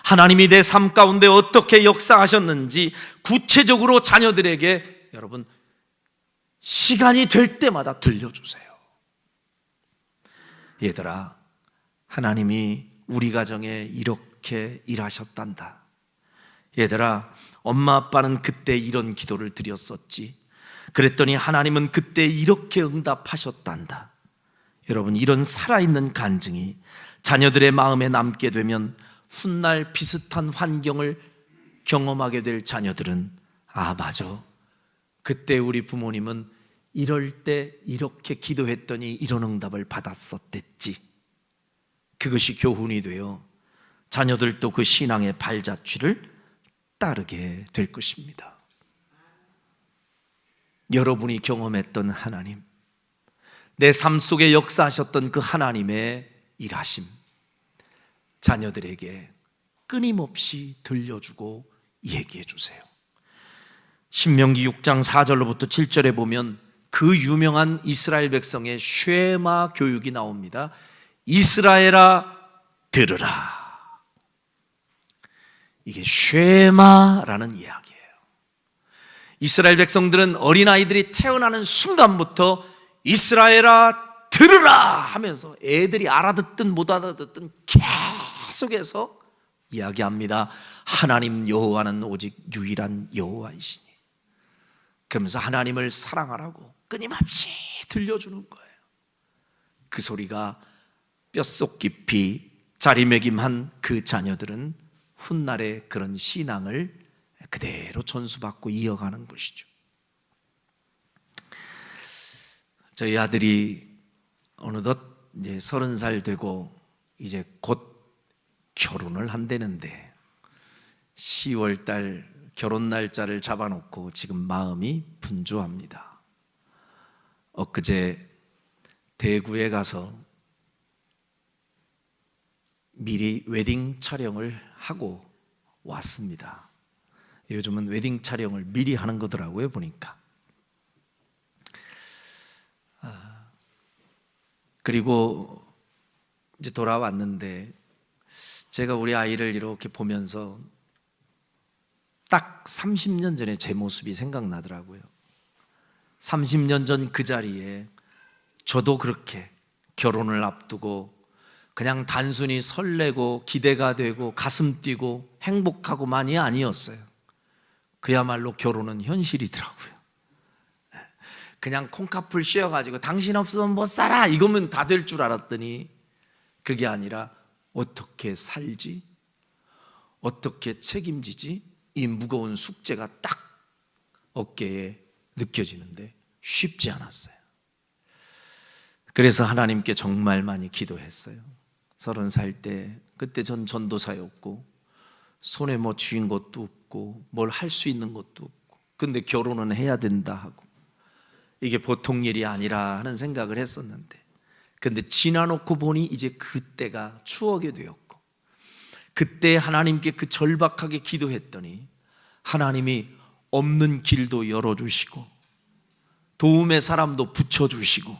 하나님이 내 삶 가운데 어떻게 역사하셨는지 구체적으로 자녀들에게 여러분 시간이 될 때마다 들려주세요. 얘들아, 하나님이 우리 가정에 이렇게 일하셨단다. 얘들아, 엄마 아빠는 그때 이런 기도를 드렸었지. 그랬더니 하나님은 그때 이렇게 응답하셨단다. 여러분, 이런 살아있는 간증이 자녀들의 마음에 남게 되면 훗날 비슷한 환경을 경험하게 될 자녀들은 맞아, 그때 우리 부모님은 이럴 때 이렇게 기도했더니 이런 응답을 받았었댔지. 그것이 교훈이 되어 자녀들도 그 신앙의 발자취를 따르게 될 것입니다. 여러분이 경험했던 하나님, 내 삶 속에 역사하셨던 그 하나님의 일하심, 자녀들에게 끊임없이 들려주고 얘기해 주세요. 신명기 6장 4절로부터 7절에 보면 그 유명한 이스라엘 백성의 쉐마 교육이 나옵니다. 이스라엘아 들으라. 이게 쉐마라는 이야기예요. 이스라엘 백성들은 어린아이들이 태어나는 순간부터 이스라엘아 들으라 하면서 애들이 알아듣든 못 알아듣든 계속해서 이야기합니다. 하나님 여호와는 오직 유일한 여호와이시니. 그러면서 하나님을 사랑하라고 끊임없이 들려주는 거예요. 그 소리가 뼛속 깊이 자리매김한 그 자녀들은 훗날에 그런 신앙을 그대로 전수받고 이어가는 것이죠. 저희 아들이 어느덧 이제 30살 되고 이제 곧 결혼을 한다는데 10월 달 결혼 날짜를 잡아놓고 지금 마음이 분주합니다. 엊그제 대구에 가서 미리 웨딩 촬영을 하고 왔습니다. 요즘은 웨딩 촬영을 미리 하는 거더라고요, 보니까. 그리고 이제 돌아왔는데 제가 우리 아이를 이렇게 보면서 딱 30년 전에 제 모습이 생각나더라고요. 30년 전 그 자리에 저도 그렇게 결혼을 앞두고 그냥 단순히 설레고 기대가 되고 가슴 뛰고 행복하고만이 아니었어요. 그야말로 결혼은 현실이더라고요. 그냥 콩카풀 씌워가지고 당신 없으면 못 살아 이거면 다 될 줄 알았더니 그게 아니라 어떻게 살지? 어떻게 책임지지? 이 무거운 숙제가 딱 어깨에 느껴지는데 쉽지 않았어요. 그래서 하나님께 정말 많이 기도했어요. 30살 때 그때 전 전도사였고 손에 뭐 쥐인 것도 없고 뭘 할 수 있는 것도 없고 근데 결혼은 해야 된다 하고 이게 보통 일이 아니라 하는 생각을 했었는데 근데 지나놓고 보니 이제 그때가 추억이 되었고 그때 하나님께 그 절박하게 기도했더니 하나님이 없는 길도 열어주시고 도움의 사람도 붙여주시고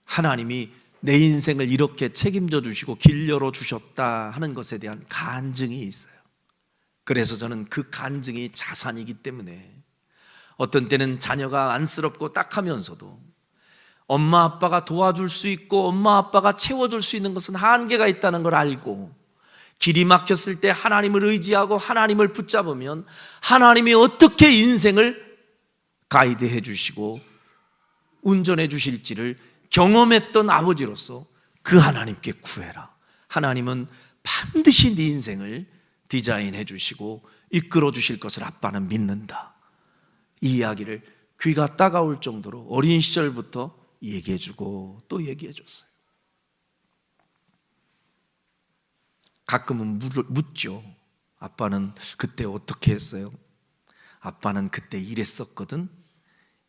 하나님이 내 인생을 이렇게 책임져 주시고 길 열어주셨다 하는 것에 대한 간증이 있어요. 그래서 저는 그 간증이 자산이기 때문에 어떤 때는 자녀가 안쓰럽고 딱하면서도 엄마 아빠가 도와줄 수 있고 엄마 아빠가 채워줄 수 있는 것은 한계가 있다는 걸 알고 길이 막혔을 때 하나님을 의지하고 하나님을 붙잡으면 하나님이 어떻게 인생을 가이드해 주시고 운전해 주실지를 경험했던 아버지로서 그 하나님께 구해라. 하나님은 반드시 네 인생을 디자인해 주시고 이끌어 주실 것을 아빠는 믿는다. 이 이야기를 귀가 따가울 정도로 어린 시절부터 얘기해 주고 또 얘기해 줬어요. 가끔은 묻죠. 아빠는 그때 어떻게 했어요? 아빠는 그때 이랬었거든.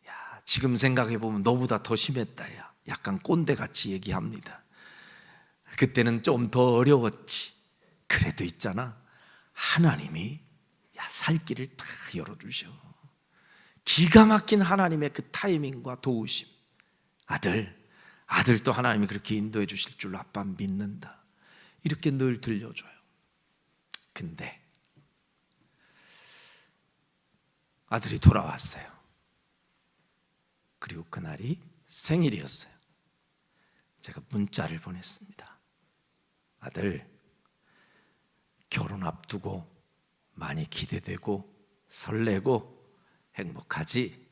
야, 지금 생각해 보면 너보다 더 심했다. 야, 약간 꼰대같이 얘기합니다. 그때는 좀 더 어려웠지. 그래도 있잖아. 하나님이 살 길을 다 열어주셔. 기가 막힌 하나님의 그 타이밍과 도우심. 아들도 하나님이 그렇게 인도해 주실 줄로 아빠 믿는다. 이렇게 늘 들려줘요. 근데 아들이 돌아왔어요. 그리고 그날이 생일이었어요. 제가 문자를 보냈습니다. 아들, 결혼 앞두고 많이 기대되고 설레고 행복하지?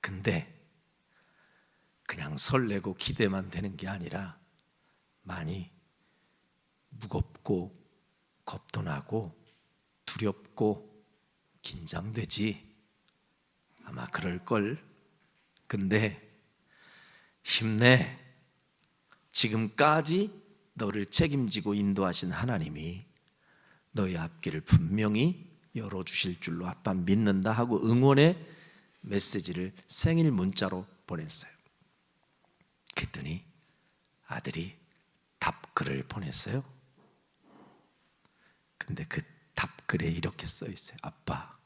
근데 그냥 설레고 기대만 되는 게 아니라 많이 무겁고 겁도 나고 두렵고 긴장되지. 아마 그럴걸. 근데 힘내. 지금까지 너를 책임지고 인도하신 하나님이 너의 앞길을 분명히 열어주실 줄로 아빠 믿는다 하고 응원의 메시지를 생일 문자로 보냈어요. 그랬더니 아들이 답글을 보냈어요. 근데 그 답글에 이렇게 써 있어요. 아빠,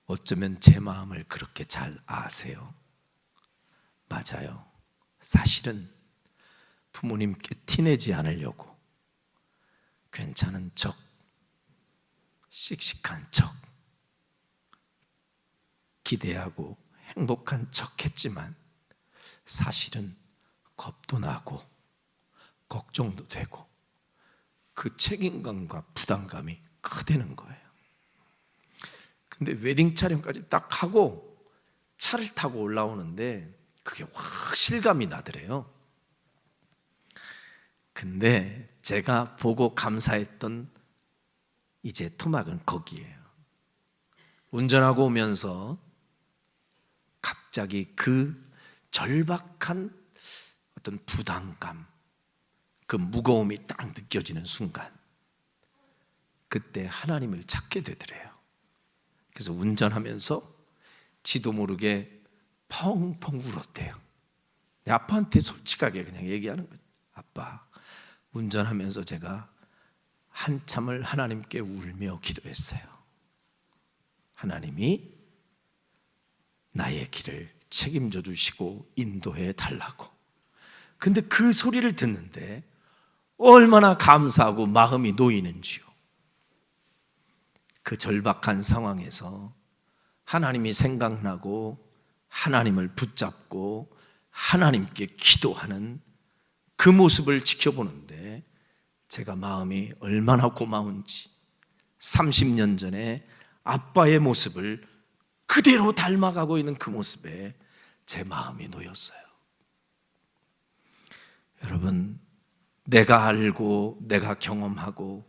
어쩌면 제 마음을 그렇게 잘 아세요. 맞아요. 사실은 부모님께 티내지 않으려고 괜찮은 척, 씩씩한 척, 기대하고 행복한 척 했지만 사실은 겁도 나고 걱정도 되고 그 책임감과 부담감이 크다는 거예요. 근데 웨딩 촬영까지 딱 하고 차를 타고 올라오는데 그게 확 실감이 나더래요. 근데 제가 보고 감사했던 이제 토막은 거기에요. 운전하고 오면서 갑자기 그 절박한 어떤 부담감, 그 무거움이 딱 느껴지는 순간, 그때 하나님을 찾게 되더래요. 그래서 운전하면서 지도 모르게 펑펑 울었대요. 아빠한테 솔직하게 그냥 얘기하는 거죠. 아빠, 운전하면서 제가 한참을 하나님께 울며 기도했어요. 하나님이 나의 길을 책임져 주시고 인도해 달라고. 근데 그 소리를 듣는데 얼마나 감사하고 마음이 놓이는지요. 그 절박한 상황에서 하나님이 생각나고 하나님을 붙잡고 하나님께 기도하는 그 모습을 지켜보는데 제가 마음이 얼마나 고마운지, 30년 전에 아빠의 모습을 그대로 닮아가고 있는 그 모습에 제 마음이 놓였어요. 여러분, 내가 알고 내가 경험하고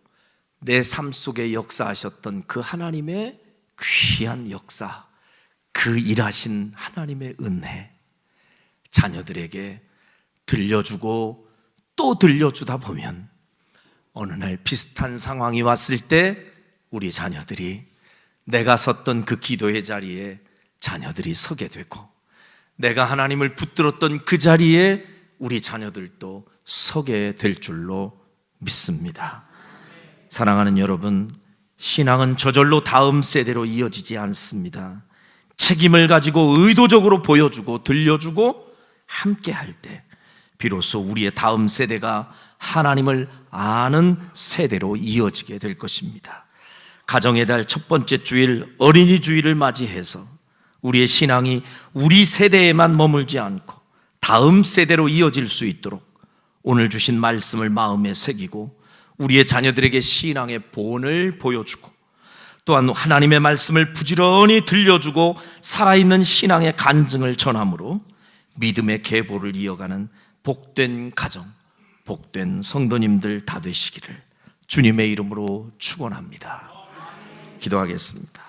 내 삶 속에 역사하셨던 그 하나님의 귀한 역사, 그 일하신 하나님의 은혜, 자녀들에게 들려주고 또 들려주다 보면 어느 날 비슷한 상황이 왔을 때 우리 자녀들이 내가 섰던 그 기도의 자리에 자녀들이 서게 되고, 내가 하나님을 붙들었던 그 자리에 우리 자녀들도 서게 될 줄로 믿습니다. 사랑하는 여러분, 신앙은 저절로 다음 세대로 이어지지 않습니다. 책임을 가지고 의도적으로 보여주고 들려주고 함께 할 때 비로소 우리의 다음 세대가 하나님을 아는 세대로 이어지게 될 것입니다. 가정의 달 첫 번째 주일, 어린이 주일을 맞이해서 우리의 신앙이 우리 세대에만 머물지 않고 다음 세대로 이어질 수 있도록 오늘 주신 말씀을 마음에 새기고 우리의 자녀들에게 신앙의 본을 보여주고 또한 하나님의 말씀을 부지런히 들려주고 살아있는 신앙의 간증을 전함으로 믿음의 계보를 이어가는 복된 가정, 복된 성도님들 다 되시기를 주님의 이름으로 축원합니다. 기도하겠습니다.